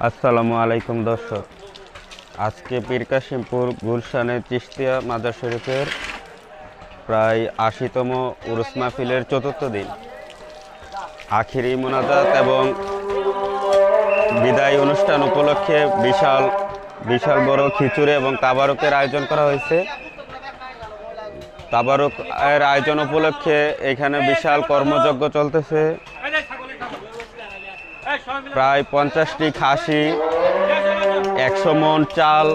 আসসালামু আলাইকুম দর্শক, আজকে পীর কাশিমপুর গুলশানে চিশতিয়া মাজার শরীফের প্রায় ৮০তম উরুস মাহফিলের চতুর্থ দিন আখিরি মোনাজাত এবং বিদায় অনুষ্ঠান উপলক্ষে বিশাল বিশাল বড় খিচুড়ি এবং তাবারুকের আয়োজন করা হয়েছে। তাবারুকের আয়োজন উপলক্ষে এখানে বিশাল কর্মযজ্ঞ চলতেছে। প্রায় ৫০টি খাসি, ১০০ মণ চাল,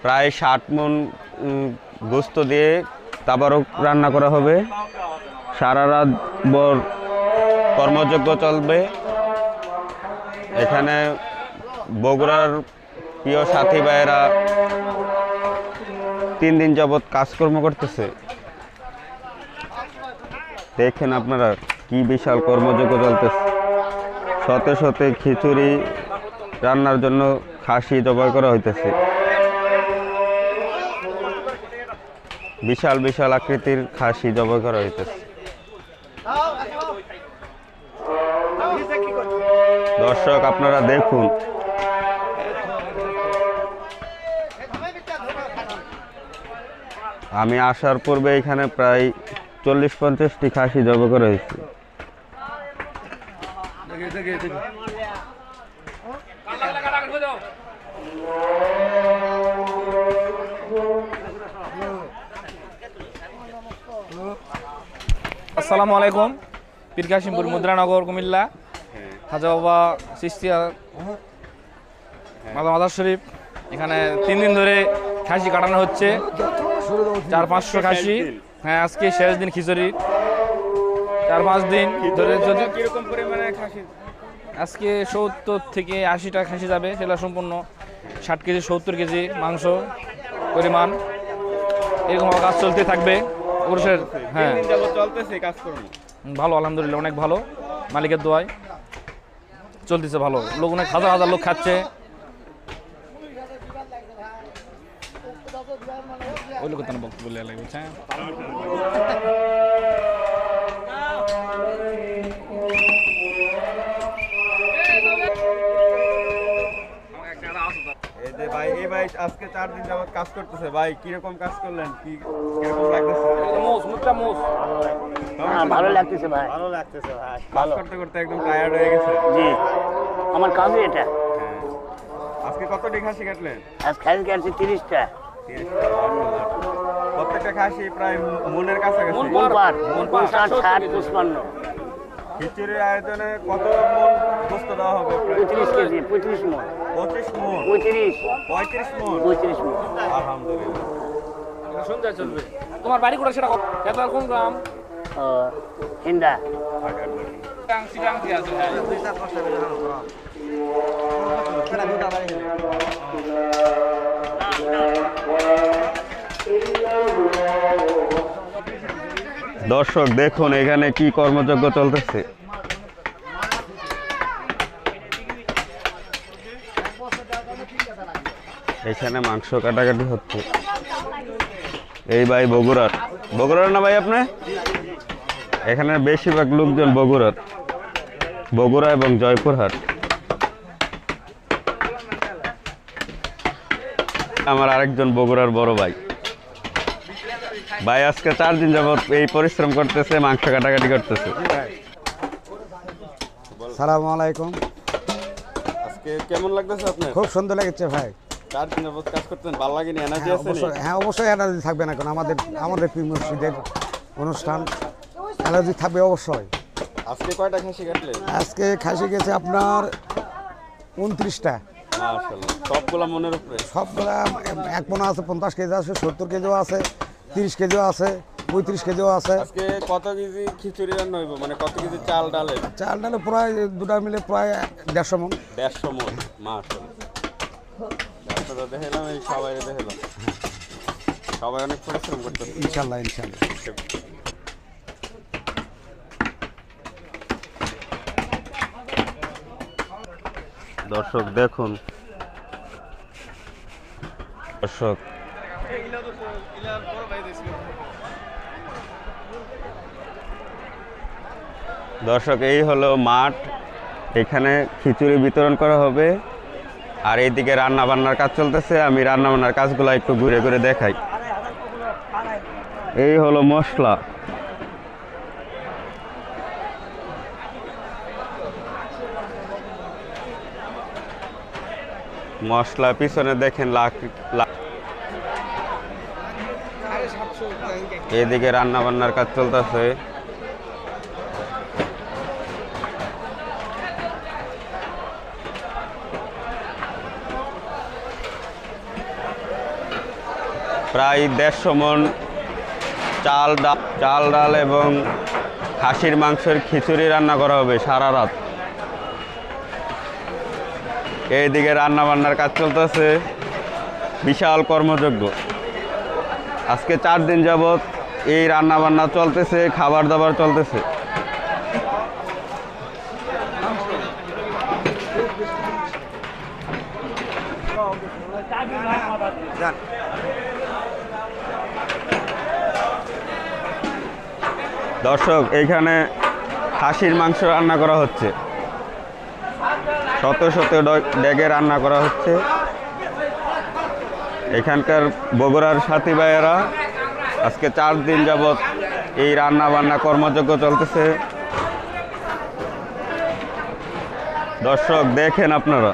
প্রায় ৬০ মণ গোস্ত দিয়ে তাবারুক রান্না করা হবে। সারা রাত ভর কর্মযজ্ঞ চলবে। এখানে বগুড়ার প্রিয় সাথী ভাইয়েরা ৩ দিন যাবৎ কাজকর্ম করতেছে। দেখেন আপনারা কি বিশাল কর্মযজ্ঞ চলতেছে। শতে শতে খিচুড়ি রান্নার জন্য খাসি জবাই করা হইতেছে। বিশাল বিশাল আকৃতির খাসি জবাই করা হইতেছে। দর্শক আপনারা দেখুন, আমি আসার পূর্বে এখানে প্রায় ৪০-৫০টি খাসি জবাই করা হয়েছে। আসসালামু আলাইকুম। পীর কাশিমপুর মুদ্রানগর কুমিল্লা খাজা বাবা চিশতিয়া মাজার শরীফ, এখানে ৩ দিন ধরে খাসি কাটানো হচ্ছে। ৪00-৫০০ খাসি। হ্যাঁ, আজকে শেষ দিন খিচুড়ি। ৪-৫ দিন ধরে যদি কিরকম পরিমাণে খাসি? আজকে ৭০ থেকে ৮০টা খাসি যাবে। সেটা সম্পূর্ণ ৬০ কেজি ৭০ কেজি মাংস পরিমাণ। এরকম কাজ চলতে থাকবে পুরুষের। হ্যাঁ, চলতেছে কাজকর্ম ভালো, আলহামদুলিল্লাহ অনেক ভালো, মালিকের দোয়ায় চলতেছে ভালো। লোক অনেক হাজার হাজার লোক খাচ্ছে। ওই লোক তার বক্তব্য বলছে। এই ভাই আজকে ৪ দিন যাবত কাজ করতেছে। ভাই কিরকম কাজ করলেন? কিরকম লাগতেছে? ভালো লাগতেছে ভাই। ভালো লাগতেছে ভাই। কাজ করতে করতে একদম টায়ার্ড হয়ে গেছে। জি, আমার কাজই এটা। আজকে কতটি খাসি কাটলেন? আজ খাসি কাটছি 30টা। 30টা। প্রত্যেকটা খাসি প্রায় মনের কাছাকাছি। মন পার 50, 60, 55। খিচুড়ির আয়োজনে কত মন গোস্ত দেওয়া হবে? 35 কেজি, 35 মণ। 25 মন। 35 মন। 35 মণ। আলহামদুলিল্লাহ। সন্ধ্যা চলবে। তোমার বাড়ি কোথায় সেটা কত কোন গ্রাম? হিন্দা। দর্শক দেখুন এখানে কি কর্মযজ্ঞ চলতেছে। এখানে মাংস কাটাকাটি হচ্ছে। এই ভাই বগুড়ার না ভাই আপনি? এখানে বেশিরভাগ লোকজন বগুড়া এবং জয়পুরহাট। আমার আরেকজন বগুড়ার বড় ভাই আজকে ৪ দিন যাবত এই পরিশ্রম করতেছে, মাংস কাটাকাটি করতেছে। সালামু আলাইকুম। আজকে কেমন লাগতেছে আপনার? খুব সুন্দর লাগছে ভাই। ৪ দিন যাবত কাজ করতেন, ভালো লাগেনি? এনার্জি আছে? হ্যাঁ, অবশ্যই এনার্জি থাকবে না, কারণ আমাদের পীর মুর্শিদের অনুষ্ঠান, এনার্জি থাকবে অবশ্যই। আজকে কয়টা খাসি কাটলেন? আজকে খাসি গেছে আপনার 29টা। মাশাআল্লাহ, সবগুলা মনের উপরে? সবগুলা ১ মণ আছে, 50 কেজি আছে, 70 কেজিও আছে, 30 কেজিও আছে, 35 কেজিও আছে। আজকে কত কেজি খিচুড়ি রান্না হইব? মানে কত কেজি চাল ডালের? চাল ডালে প্রায় দুটা মিলে প্রায় 150 মণ। 150 মণ। মাশাআল্লাহ, আপনারা দেখলাম, এই সবাই দেখলাম, সবাই অনেক পরিশ্রম করতেছে। ইনশাল্লাহ। দর্শক দেখুন, দর্শক এই হলো মাঠ। এখানে খিচুড়ি বিতরণ করা হবে। আর এইদিকে রান্না বান্নার কাজ চলতেছে, আমি রান্না বান্নার কাজগুলো একটু ঘুরে ঘুরে দেখাই। এই হলো মশলা, মশলা পিছনে দেখেন এদিকে রান্না বান্নার কাজ চলতেছে। প্রায় 150 মণ চাল ডাল এবং খাসির মাংসের খিচুড়ি রান্না করা হবে সারা রাত। এইদিকে রান্না বান্নার কাজ চলতেছে, বিশাল কর্মযজ্ঞ। আজকে 4 দিন যাবত এই রান্না বান্না চলতেছে, খাবার দাবার চলতেছে। দর্শক, এইখানে খাসির মাংস রান্না করা হচ্ছে, শত শত ডেগে রান্না করা হচ্ছে। এখানকার বগুড়ার সাথী ভাইয়েরা আজকে 4 দিন যাবত এই রান্না বান্না কর্মযজ্ঞ চলতেছে। দর্শক দেখেন আপনারা,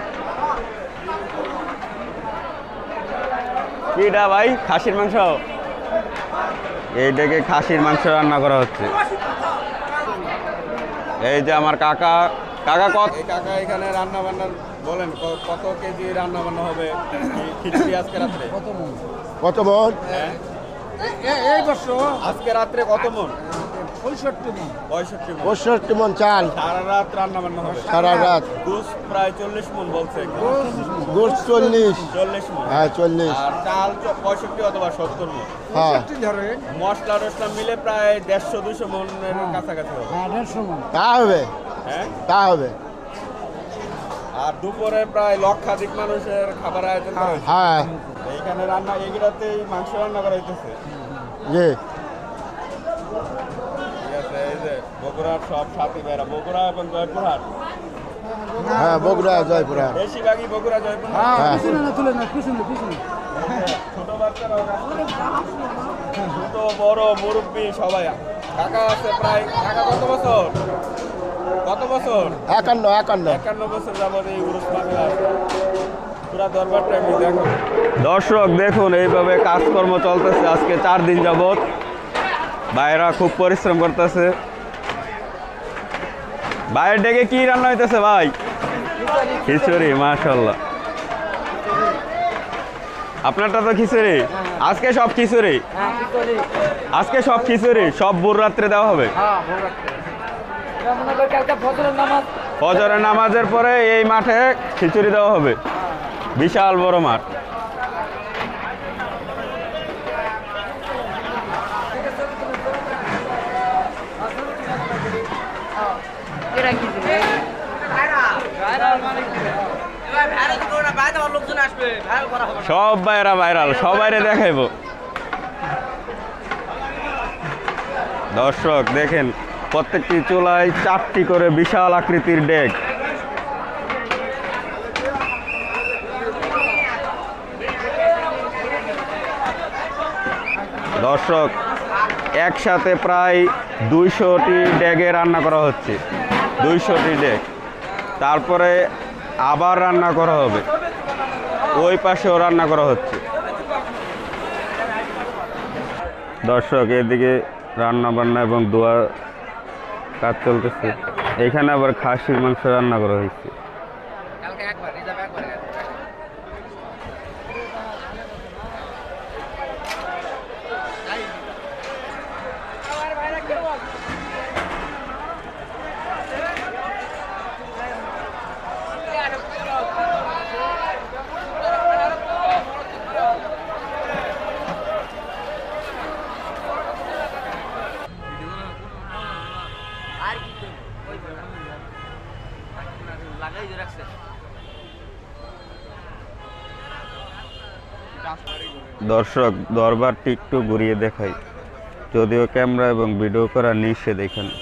কিটা ভাই খাসির মাংস, এই ডেকে খাসির মাংস রান্না করা হচ্ছে। এই যে আমার কাকা কাকা এখানে রান্না বান্না বলেন, কত কেজি রান্না বান্না হবে খিচুড়ি আজকে রাত্রে? কত মন? এই বছর আজকে রাত্রে কত মন? 65 মন চাল সারা রাত রান্না বান্না হবে। সারা রাত। গোস প্রায় 40 মন বলছে। গোশ 40। 40 মন। হ্যাঁ 40। আর চাল 65 অথবা 70 মন। হ্যাঁ মশলা টসলা মিলে প্রায় 150-200 মনের কাছাকাছি হবে। তা হবে, হ্যাঁ তা হবে। আর দুপুরে প্রায় লক্ষাধিক মানুষের খাবার আয়োজন করা হয়েছে। হ্যাঁ এইখানে রান্না, এগুলাতেই মাংস রান্না করা হইতেছে। জি। ঠিক আছে, এই যে বগুড়ার সব সাথী ভাইরা, বগুড়া এবং জয়পুরহাট, হ্যাঁ বগুড়া জয়পুরা। বেশিরভাগই বগুড়া জয়পুরহাট। হ্যাঁ ছোট বাচ্চারাও ছোট বড় মুরব্বী সবাই। কাকা আছে প্রায়, কাকা কত বছর? 51। 51 বছর যাবত এই উরুস মাহফিল আছে। পুরা দরবারটা আমি দেখো। দর্শক দেখুন, এইভাবে কাজকর্ম চলতেছে আজকে 4 দিন যাবত। ভাইরা খুব পরিশ্রম করতেছে। ভাইয়ের ডেকে কি রান্না হইতেছে ভাই? খিচুড়ি, মাশাআল্লাহ। আপনারটা তো খিচুড়ি, আজকে সব খিচুড়ি, আজকে সব খিচুড়ি, সব ভোর রাত্রে দেওয়া হবে। ফজরের নামাজের পরে এই মাঠে খিচুড়ি দেওয়া হবে, বিশাল বড় মাঠ। সব বাইরা ভাইরাল, সবাইরে দেখাইব। দর্শক দেখেন, প্রত্যেকটি চুলায় 4টি করে বিশাল আকৃতির ডেক। দর্শক, একসাথে প্রায় 200টি ডেগে রান্না করা হচ্ছে, 200টি ডেক। তারপরে আবার রান্না করা হবে, ওই পাশেও রান্না করা হচ্ছে। দর্শক, এদিকে রান্না বান্না এবং দোয়া কাজ চলতেছে। এখানে আবার খাসির মাংস রান্না করা হয়েছে। দর্শক, দরবারটি একটু ঘুরিয়ে দেখাই, যদিও ক্যামেরা এবং ভিডিও করা নিষেধ এখানে।